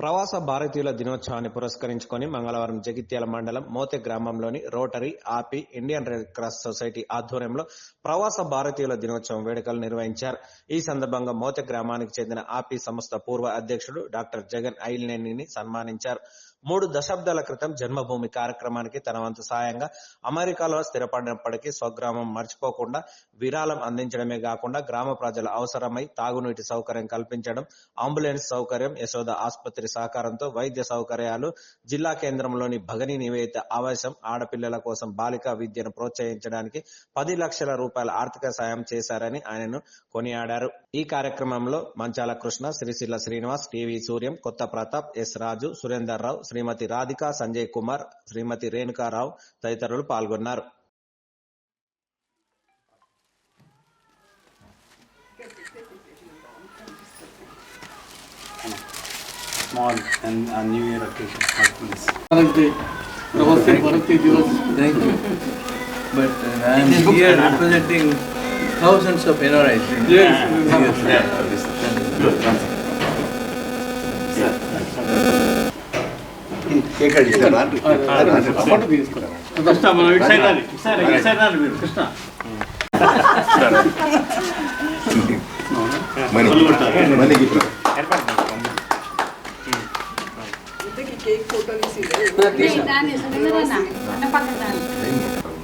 ప్రవాస భారతీయుల దినోత్సవాన్ని పురస్కరించుకొని మంగళవారం జగిత్యాల మండలం మోతె గ్రామంలోని రోటరీ, ఆపి, ఇండియన్ రెడ్ క్రాస్ సొసైటీ ఆధ్వర్యంలో ప్రవాస భారతీయుల దినోత్సవం వేడుకలు నిర్వహించారు. ఈ సందర్భంగా మోతె గ్రామానికి చెందిన ఆపి సంస్థ పూర్వ అధ్యక్షుడు డాక్టర్ జగన్ ఐల్నేనిని సన్మానించారు. 3 దశాబ్దాల క్రితం జన్మభూమి కార్యక్రమానికి తన వంతు సాయంగా అమెరికాలో స్థిరపడినప్పటికీ స్వగ్రామం మర్చిపోకుండా విరాళం అందించడమే కాకుండా గ్రామ ప్రజల అవసరమై తాగునీటి సౌకర్యం కల్పించడం, అంబులెన్స్ సౌకర్యం, యశోద ఆసుపత్రి సహకారంతో వైద్య సౌకర్యాలు, జిల్లా కేంద్రంలోని భగని నివేదిత ఆవాసం, ఆడపిల్లల కోసం బాలికా విద్యను ప్రోత్సహించడానికి 10 లక్షల రూపాయల ఆర్థిక సాయం చేశారని ఆయనను కొనియాడారు. ఈ కార్యక్రమంలో మంచాల కృష్ణ, సిరిసిల్ల శ్రీనివాస్, టీవీ సూర్యం, కొత్త ప్రతాప్, ఎస్ రాజు, సురేందర్ రావు, శ్రీమతి రాధిక, సంజయ్ కుమార్, శ్రీమతి రేణుకారావు తదితరులు పాల్గొన్నారు. Small and New Year occasion. Thank you. But I am here representing thousands of NRIs.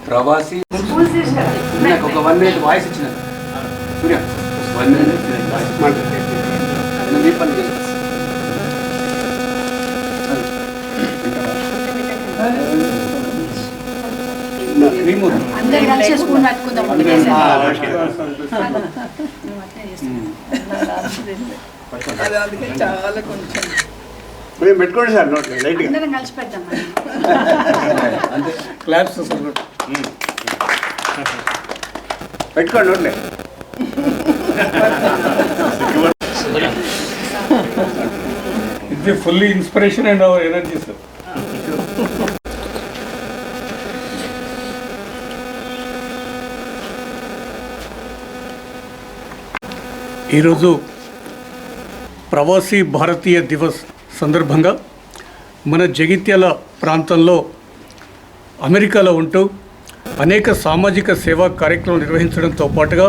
ప్రవాసి నాకు ఒక 1 minute వాయిస్ ఇచ్చిన సూర్య 1 minute వాయిస్ పని చేస్తాను. చాలా కొంచెం పెట్టుకోండి సార్, నోట్ లైట్ కలిసి పెడతాం అంటే క్లాప్స్ పెట్టుకోండి నోట్లే. It's a fully inspiration and our energy, sir. ఈరోజు ప్రవాసీ భారతీయ దివస్ సందర్భంగా మన జగిత్యాల ప్రాంతంలో అమెరికాలో ఉంటూ అనేక సామాజిక సేవా కార్యక్రమాలు నిర్వహించడంతో పాటుగా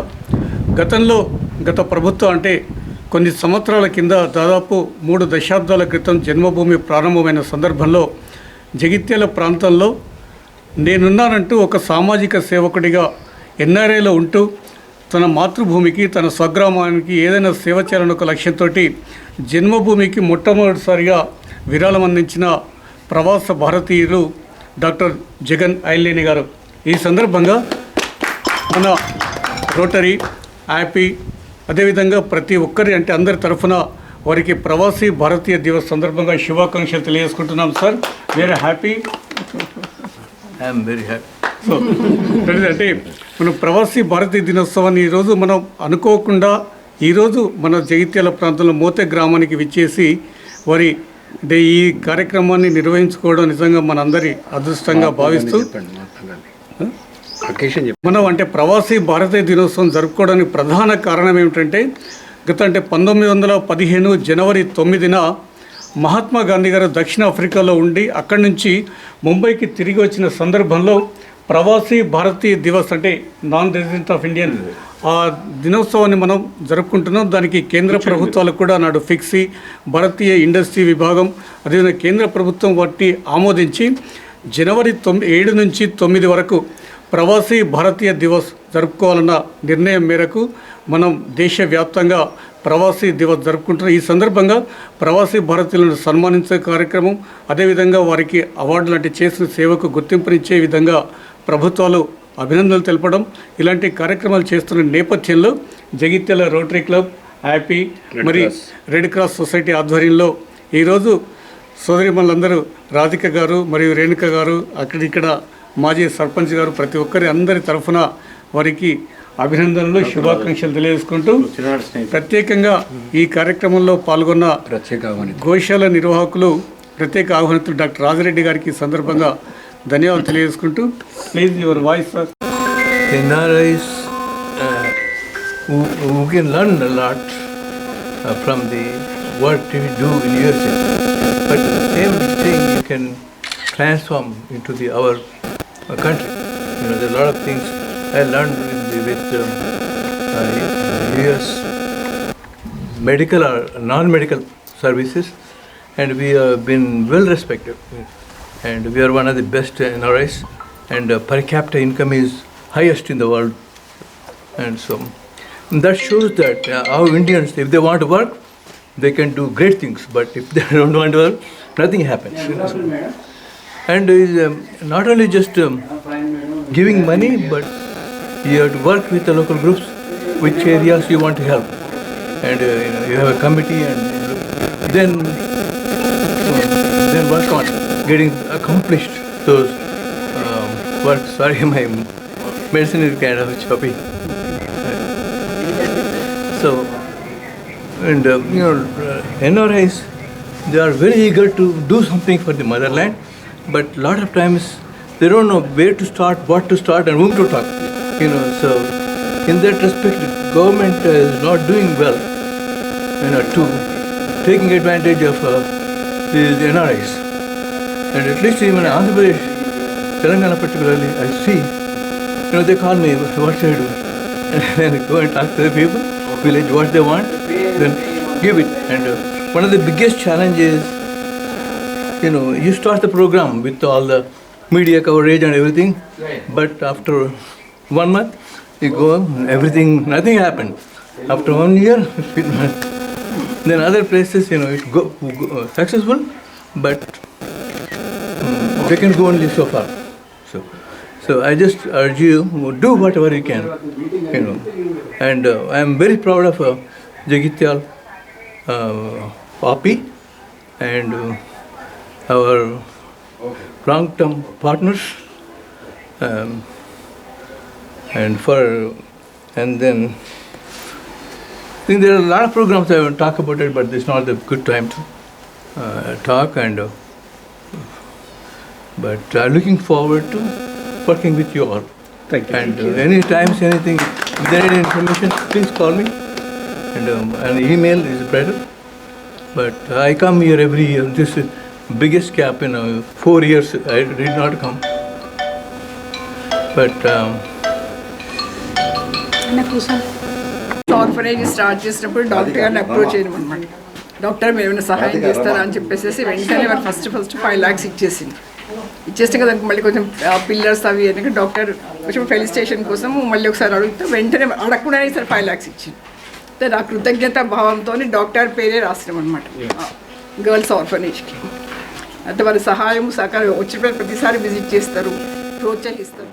గత ప్రభుత్వం అంటే కొన్ని సంవత్సరాల కింద దాదాపు 3 దశాబ్దాల క్రితం జన్మభూమి ప్రారంభమైన సందర్భంలో జగిత్యాల ప్రాంతంలో నేనున్నానంటూ ఒక సామాజిక సేవకుడిగా ఎన్ఆర్ఐలో ఉంటూ తన మాతృభూమికి, తన స్వగ్రామానికి ఏదైనా సేవ చేయాలని ఒక లక్ష్యంతో జన్మభూమికి మొట్టమొదటిసారిగా విరాళం అందించిన ప్రవాస భారతీయులు డాక్టర్ జగన్ ఐల్నేని గారు. ఈ సందర్భంగా మన రోటరీ, యాపీ, అదేవిధంగా ప్రతి ఒక్కరి అంటే అందరి తరఫున వారికి ప్రవాసీ భారతీయ దివస్ సందర్భంగా శుభాకాంక్షలు తెలియజేసుకుంటున్నాం sir. Very happy. I'm very happy. So అంటే మన ప్రవాసీ భారతీయ దినోత్సవాన్ని ఈరోజు మనం అనుకోకుండా ఈరోజు మన జగిత్యాల ప్రాంతంలో మోతె గ్రామానికి విచ్చేసి వారి అంటే ఈ కార్యక్రమాన్ని నిర్వహించుకోవడం నిజంగా మనందరి అదృష్టంగా భావిస్తూ మనం అంటే ప్రవాసీ భారతీయ దినోత్సవం జరుపుకోవడానికి ప్రధాన కారణం ఏమిటంటే అంటే 1915 జనవరి 9న మహాత్మా గాంధీ గారు దక్షిణాఫ్రికాలో ఉండి అక్కడి నుంచి ముంబైకి తిరిగి వచ్చిన సందర్భంలో ప్రవాసీ భారతీయ దివస్ అంటే నాన్ రెసిడెంట్ ఆఫ్ ఇండియన్ ఆ దినోత్సవాన్ని మనం జరుపుకుంటున్నాం. దానికి కేంద్ర ప్రభుత్వాలు కూడా నాడు ఫిక్సీ, భారతీయ ఇండస్ట్రీ విభాగం, అదేవిధంగా కేంద్ర ప్రభుత్వం వాటిని ఆమోదించి జనవరి 7 నుంచి 9 వరకు ప్రవాసీ భారతీయ దివస్ జరుపుకోవాలన్న నిర్ణయం మేరకు మనం దేశవ్యాప్తంగా ప్రవాసీ దివస్ జరుపుకుంటున్నాం. ఈ సందర్భంగా ప్రవాసీ భారతీయులను సన్మానించే కార్యక్రమం, అదేవిధంగా వారికి అవార్డులు అంటే చేసిన సేవకు గుర్తింపునిచ్చే విధంగా ప్రభుత్వాలు అభినందనలు తెలపడం, ఇలాంటి కార్యక్రమాలు చేస్తున్న నేపథ్యంలో జగిత్యాల రోటరీ క్లబ్, యాపీ, మరి రెడ్ క్రాస్ సొసైటీ ఆధ్వర్యంలో ఈరోజు సోదరిమణులందరూ రాధిక గారు మరియు రేణుక గారు, ఇక్కడ మాజీ సర్పంచ్ గారు, ప్రతి ఒక్కరి అందరి తరఫున వారికి అభినందనలు, శుభాకాంక్షలు తెలియజేసుకుంటూ ప్రత్యేకంగా ఈ కార్యక్రమంలో పాల్గొన్న గోశాల నిర్వాహకులు, ప్రత్యేక ఆహ్వానితులు డాక్టర్ రాజిరెడ్డి గారికి సందర్భంగా ధన్యవాదాలు తెలియజేసుకుంటూ please your voice sir. NRIs who can learn a lot from the work we do in USA. but the same thing you can transform into our country. There are a lot of things I learned with US medical or non-medical services, and we have been well respected, and we are one of the best NRIs, and per capita income is highest in the world, and so that shows that our Indians, if they want to work, they can do great things, but if they don't want to work, nothing happens. And not only just giving money, but you have to work with the local groups, which areas you want to help, and you have a committee, and then work on getting accomplished those work. Sorry, my medicine is kind of choppy. So, and NRIs, they are very eager to do something for the motherland, but a lot of times they don't know where to start, what to start, and whom to talk. So in that respect, government is not doing well, to taking advantage of these NRIs. And at least even Andhra Pradesh, Telangana particularly, I see, they call me, what should I do? And then I go and talk to the people, village, what they want, then give it. And one of the biggest challenges is, you start the program with all the media coverage and everything, but after 1 month, you go, nothing happened. After 1 year, then other places, it go successful, but they can go only so far. So I just urge you, do whatever you can, And I am very proud of Jagityal Papi and our long-term partners, and then I think there are a lot of programs I will talk about it, but this is not the good time to talk. But looking forward to working with you all. Thank you. And anytime, anything, if there is information, please call me. And an email is better. But I come here every year. This is biggest gap in 4 years. I did not come. But orphanage start చేసినప్పుడు doctor గారిని approach చేయడం అనమాట. Doctor మీరు ఏమైనా సహాయం చేస్తారా అని చెప్పేసి వెంటనే వారు ఫస్ట్ 5 lakhs ఇచ్చేసింది. ఇచ్చేస్తే కదా మళ్ళీ కొంచెం పిల్లర్స్ అవి ఎందుకంటే డాక్టర్ కొంచెం ఫెలిసిటేషన్ కోసం మళ్ళీ ఒకసారి అడిగితే వెంటనే అడగకుండానే సరే 5 lakhs ఇచ్చింది. నా కృతజ్ఞత భావంతో డాక్టర్ పేరే రాసినాం అనమాట గర్ల్స్ ఆర్ఫనేజ్కి. అంటే వారి సహాయం సహకారం వచ్చిన ప్రతిసారి విజిట్ చేస్తారు, ప్రోత్సహిస్తారు.